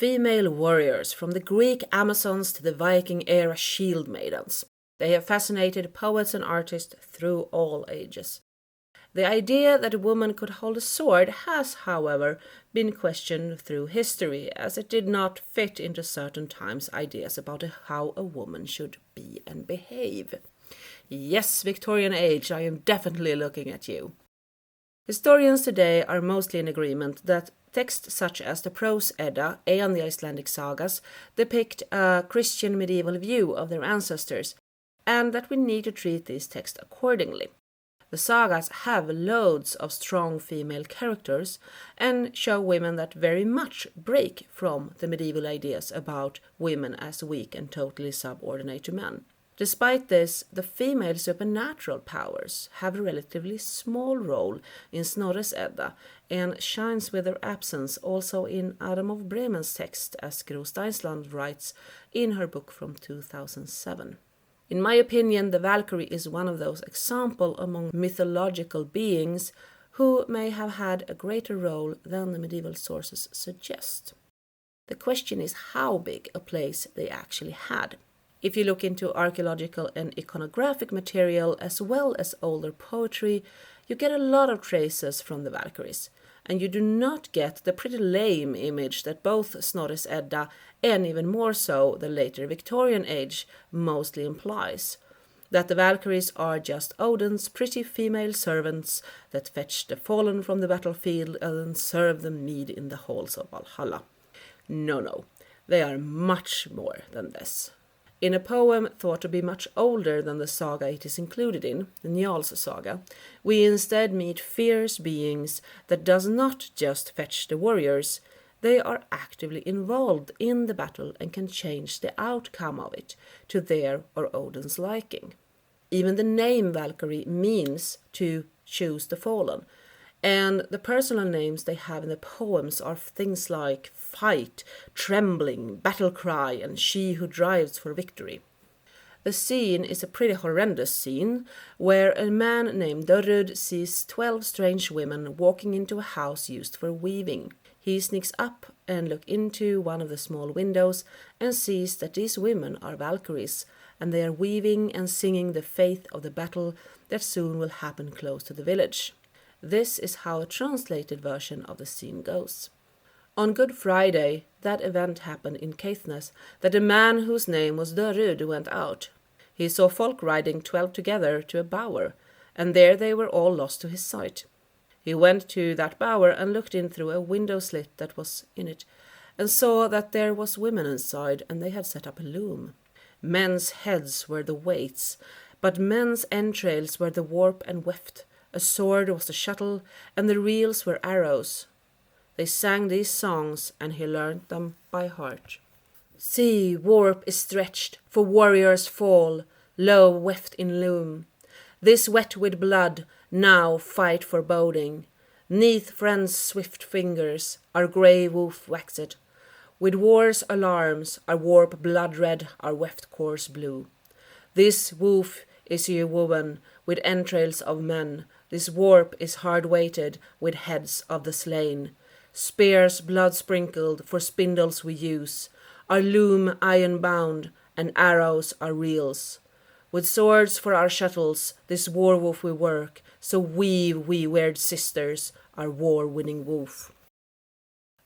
female warriors, from the Greek Amazons to the Viking-era shield maidens. They have fascinated poets and artists through all ages. The idea that a woman could hold a sword has, however, been questioned through history, as it did not fit into certain times' ideas about how a woman should be and behave. Yes, Victorian age, I am definitely looking at you. Historians today are mostly in agreement that texts such as the Prose Edda and the Icelandic sagas depict a Christian medieval view of their ancestors, and that we need to treat these texts accordingly. The sagas have loads of strong female characters and show women that very much break from the medieval ideas about women as weak and totally subordinate to men. Despite this, the female supernatural powers have a relatively small role in Snorre's Edda and shines with their absence also in Adam of Bremen's text, as Gro Steinsland writes in her book from 2007. In my opinion, the Valkyrie is one of those examples among mythological beings who may have had a greater role than the medieval sources suggest. The question is how big a place they actually had. If you look into archaeological and iconographic material as well as older poetry, you get a lot of traces from the Valkyries, and you do not get the pretty lame image that both Snorri's Edda and even more so the later Victorian age mostly implies. That the Valkyries are just Odin's pretty female servants that fetch the fallen from the battlefield and serve them mead in the halls of Valhalla. No, they are much more than this. In a poem thought to be much older than the saga it is included in, the Njal's saga, we instead meet fierce beings that does not just fetch the warriors, they are actively involved in the battle and can change the outcome of it to their or Odin's liking. Even the name Valkyrie means to choose the fallen, and the personal names they have in the poems are things like fight, trembling, battle cry, and she who drives for victory. The scene is a pretty horrendous scene, where a man named Dörrud sees 12 strange women walking into a house used for weaving. He sneaks up and looks into one of the small windows and sees that these women are Valkyries, and they are weaving and singing the faith of the battle that soon will happen close to the village. This is how a translated version of the scene goes. On Good Friday, that event happened in Caithness, that a man whose name was Dörrud went out. He saw folk riding 12 together to a bower, and there they were all lost to his sight. He went to that bower and looked in through a window slit that was in it, and saw that there was women inside, and they had set up a loom. Men's heads were the weights, but men's entrails were the warp and weft. A sword was the shuttle, and the reels were arrows. They sang these songs, and he learned them by heart. See, warp is stretched, for warriors fall, low weft in loom. This wet with blood, now fight foreboding. Neath friends' swift fingers, our grey woof waxed. With war's alarms, our warp blood red, our weft course blue. This woof is ye woven, with entrails of men. This warp is hard-weighted with heads of the slain. Spears blood-sprinkled for spindles we use. Our loom iron-bound, and arrows are reels. With swords for our shuttles, this war-woof we work. So weave, we weird sisters, our war-winning woof.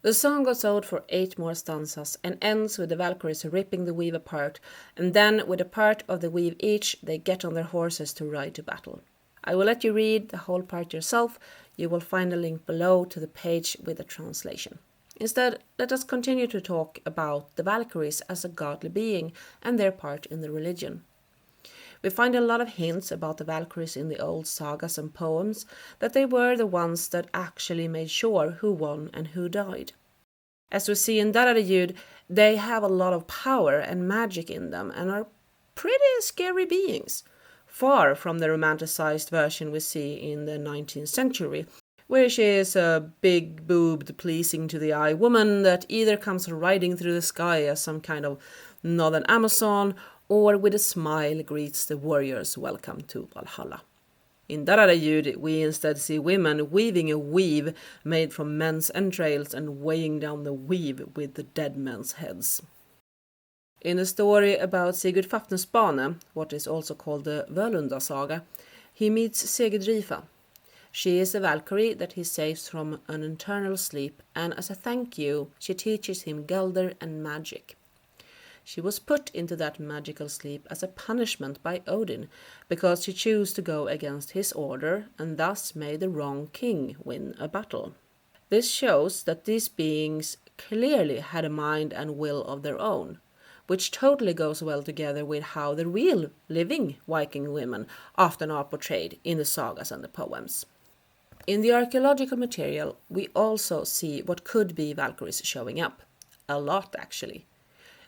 The song goes out for 8 more stanzas and ends with the Valkyries ripping the weave apart, and then with a part of the weave each, they get on their horses to ride to battle. I will let you read the whole part yourself. You will find a link below to the page with the translation. Instead, let us continue to talk about the Valkyries as a godly being and their part in the religion. We find a lot of hints about the Valkyries in the old sagas and poems, that they were the ones that actually made sure who won and who died. As we see in Dararejud, they have a lot of power and magic in them and are pretty scary beings. Far from the romanticized version we see in the 19th century, where she is a big-boobed, pleasing to the eye woman that either comes riding through the sky as some kind of northern Amazon or with a smile greets the warriors' welcome to Valhalla. In Darada-ljud, we instead see women weaving a weave made from men's entrails and weighing down the weave with the dead men's heads. In a story about Sigurd Fafnersbane, what is also called the Völunda Saga, he meets Sigurdrifa. She is a Valkyrie that he saves from an eternal sleep, and as a thank you, she teaches him Gelder and magic. She was put into that magical sleep as a punishment by Odin, because she chose to go against his order and thus made the wrong king win a battle. This shows that these beings clearly had a mind and will of their own, which totally goes well together with how the real living Viking women often are portrayed in the sagas and the poems. In the archaeological material, we also see what could be Valkyries showing up. A lot, actually.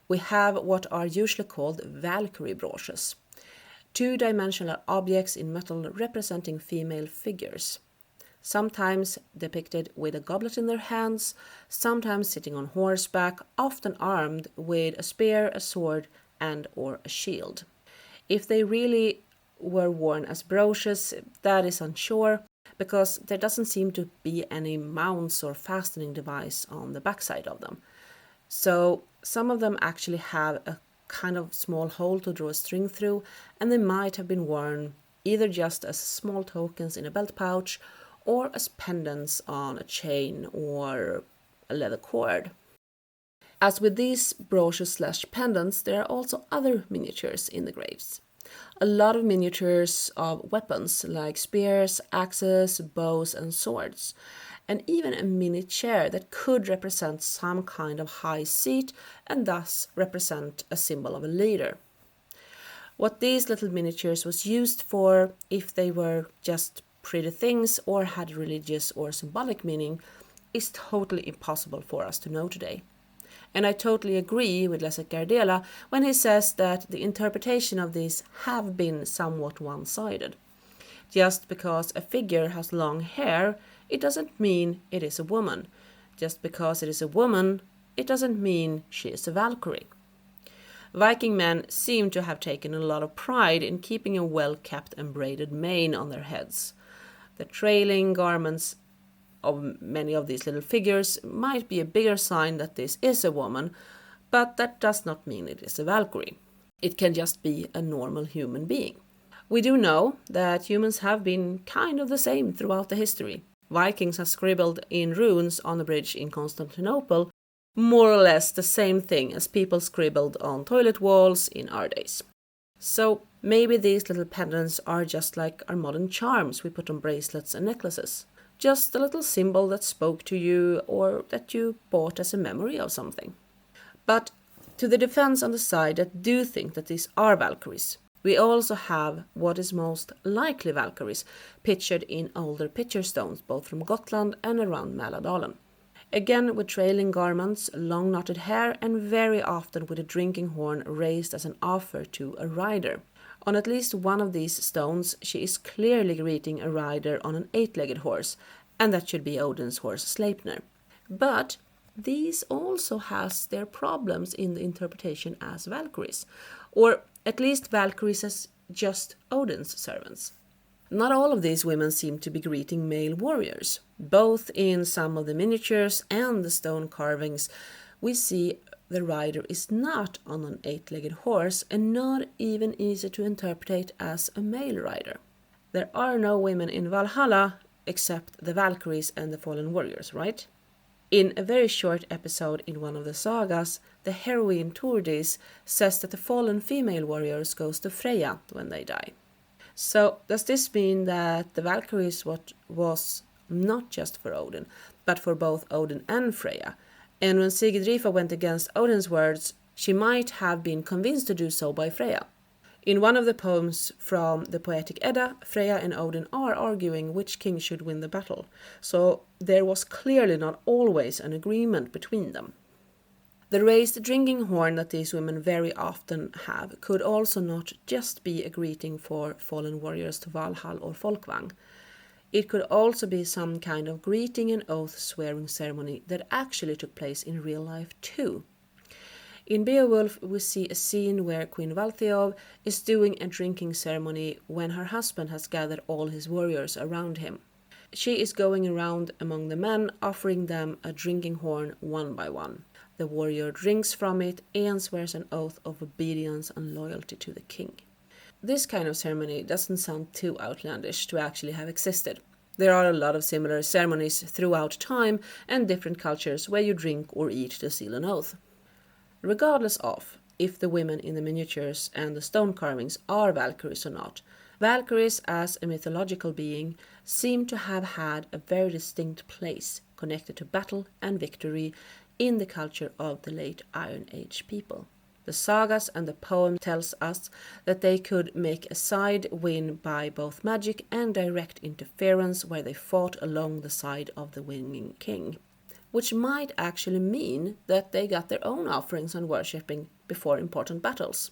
We have what are usually called Valkyrie brooches, two-dimensional objects in metal representing female figures, sometimes depicted with a goblet in their hands, sometimes sitting on horseback, often armed with a spear, a sword, and or a shield. If they really were worn as brooches, that is unsure, because there doesn't seem to be any mounts or fastening device on the backside of them. So some of them actually have a kind of small hole to draw a string through, and they might have been worn either just as small tokens in a belt pouch or as pendants on a chain or a leather cord. As with these brooches/pendants, there are also other miniatures in the graves. A lot of miniatures of weapons like spears, axes, bows, and swords, and even a mini chair that could represent some kind of high seat and thus represent a symbol of a leader. What these little miniatures was used for, if they were just pretty things or had religious or symbolic meaning, is totally impossible for us to know today. And I totally agree with Leszek Gardela when he says that the interpretation of these have been somewhat one-sided. Just because a figure has long hair, it doesn't mean it is a woman. Just because it is a woman, it doesn't mean she is a Valkyrie. Viking men seem to have taken a lot of pride in keeping a well-kept and braided mane on their heads. The trailing garments of many of these little figures might be a bigger sign that this is a woman, but that does not mean it is a Valkyrie. It can just be a normal human being. We do know that humans have been kind of the same throughout the history. Vikings have scribbled in runes on a bridge in Constantinople more or less the same thing as people scribbled on toilet walls in our days. So maybe these little pendants are just like our modern charms we put on bracelets and necklaces. Just a little symbol that spoke to you or that you bought as a memory of something. But to the defense on the side that do think that these are Valkyries, we also have what is most likely Valkyries pictured in older picture stones both from Gotland and around Mälardalen. Again with trailing garments, long knotted hair, and very often with a drinking horn raised as an offer to a rider. On at least one of these stones she is clearly greeting a rider on an 8-legged horse, and that should be Odin's horse Sleipnir. But these also has their problems in the interpretation as Valkyries, or at least Valkyries as just Odin's servants. Not all of these women seem to be greeting male warriors. Both in some of the miniatures and the stone carvings, we see the rider is not on an 8-legged horse and not even easy to interpret as a male rider. There are no women in Valhalla except the Valkyries and the fallen warriors, right? In a very short episode in one of the sagas, the heroine Tordis says that the fallen female warriors goes to Freya when they die. So does this mean that the Valkyries was not just for Odin, but for both Odin and Freya? And when Sigurdrifa went against Odin's words, she might have been convinced to do so by Freya. In one of the poems from the Poetic Edda, Freya and Odin are arguing which king should win the battle, so there was clearly not always an agreement between them. The raised drinking horn that these women very often have could also not just be a greeting for fallen warriors to Valhall or Folkvang. It could also be some kind of greeting and oath-swearing ceremony that actually took place in real life too. In Beowulf, we see a scene where Queen Valthiov is doing a drinking ceremony when her husband has gathered all his warriors around him. She is going around among the men, offering them a drinking horn one by one. The warrior drinks from it and swears an oath of obedience and loyalty to the king. This kind of ceremony doesn't sound too outlandish to actually have existed. There are a lot of similar ceremonies throughout time and different cultures where you drink or eat to seal an oath. Regardless of if the women in the miniatures and the stone carvings are Valkyries or not, Valkyries as a mythological being seem to have had a very distinct place connected to battle and victory in the culture of the late Iron Age people. The sagas and the poem tells us that they could make a side win by both magic and direct interference where they fought along the side of the winning king, which might actually mean that they got their own offerings and worshipping before important battles.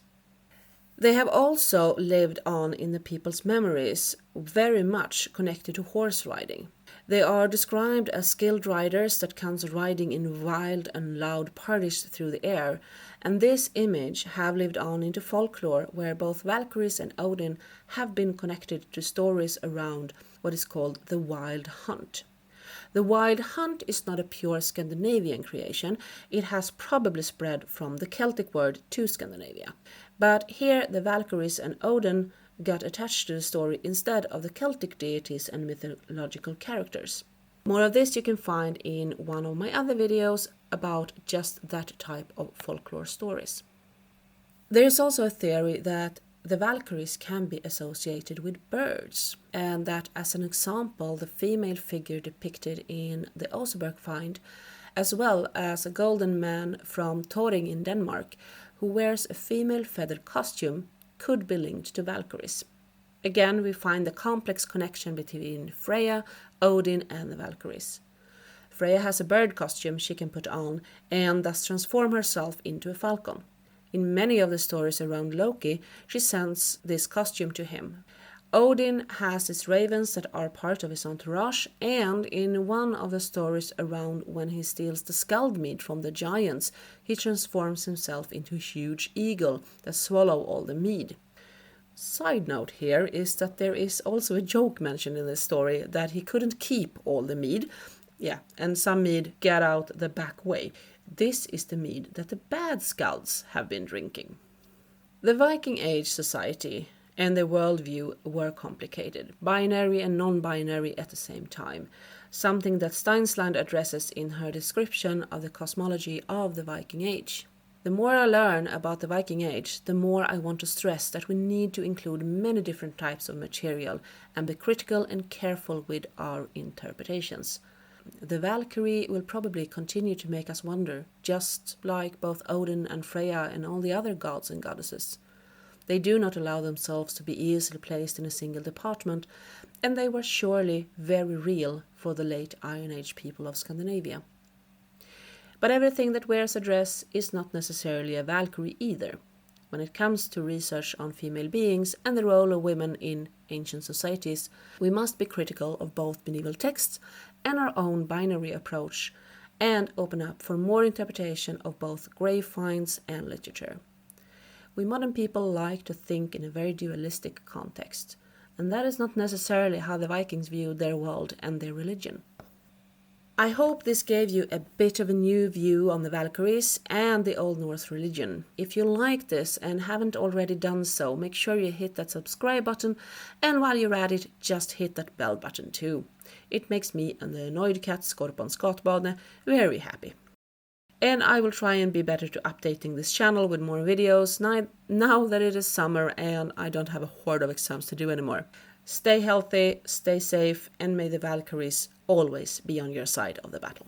They have also lived on in the people's memories, very much connected to horse riding. They are described as skilled riders that comes riding in wild and loud parties through the air, and this image have lived on into folklore where both Valkyries and Odin have been connected to stories around what is called the wild hunt. The wild hunt is not a pure Scandinavian creation, it has probably spread from the Celtic word to Scandinavia. But here the Valkyries and Odin got attached to the story instead of the Celtic deities and mythological characters. More of this you can find in one of my other videos about just that type of folklore stories. There is also a theory that the Valkyries can be associated with birds, and that as an example the female figure depicted in the Oseberg find, as well as a golden man from Thoring in Denmark who wears a female feathered costume, could be linked to Valkyries. Again, we find the complex connection between Freya, Odin and the Valkyries. Freya has a bird costume she can put on and thus transform herself into a falcon. In many of the stories around Loki, she sends this costume to him. Odin has his ravens that are part of his entourage, and in one of the stories around when he steals the scald mead from the giants, he transforms himself into a huge eagle that swallow all the mead. Side note here is that there is also a joke mentioned in this story that he couldn't keep all the mead, and some mead get out the back way. This is the mead that the bad skalds have been drinking. The Viking Age society and their worldview were complicated, binary and non-binary at the same time, something that Steinsland addresses in her description of the cosmology of the Viking Age. The more I learn about the Viking Age, the more I want to stress that we need to include many different types of material and be critical and careful with our interpretations. The Valkyrie will probably continue to make us wonder, just like both Odin and Freya and all the other gods and goddesses. They do not allow themselves to be easily placed in a single department, and they were surely very real for the late Iron Age people of Scandinavia. But everything that wears a dress is not necessarily a Valkyrie either. When it comes to research on female beings and the role of women in ancient societies, we must be critical of both medieval texts and our own binary approach, and open up for more interpretation of both grave finds and literature. We modern people like to think in a very dualistic context, and that is not necessarily how the Vikings viewed their world and their religion. I hope this gave you a bit of a new view on the Valkyries and the Old Norse religion. If you like this and haven't already done so, make sure you hit that subscribe button, and while you're at it, just hit that bell button too. It makes me and the annoyed cat Skorpon Skatbane very happy. And I will try and be better to updating this channel with more videos now that it is summer and I don't have a horde of exams to do anymore. Stay healthy, stay safe, and may the Valkyries always be on your side of the battle.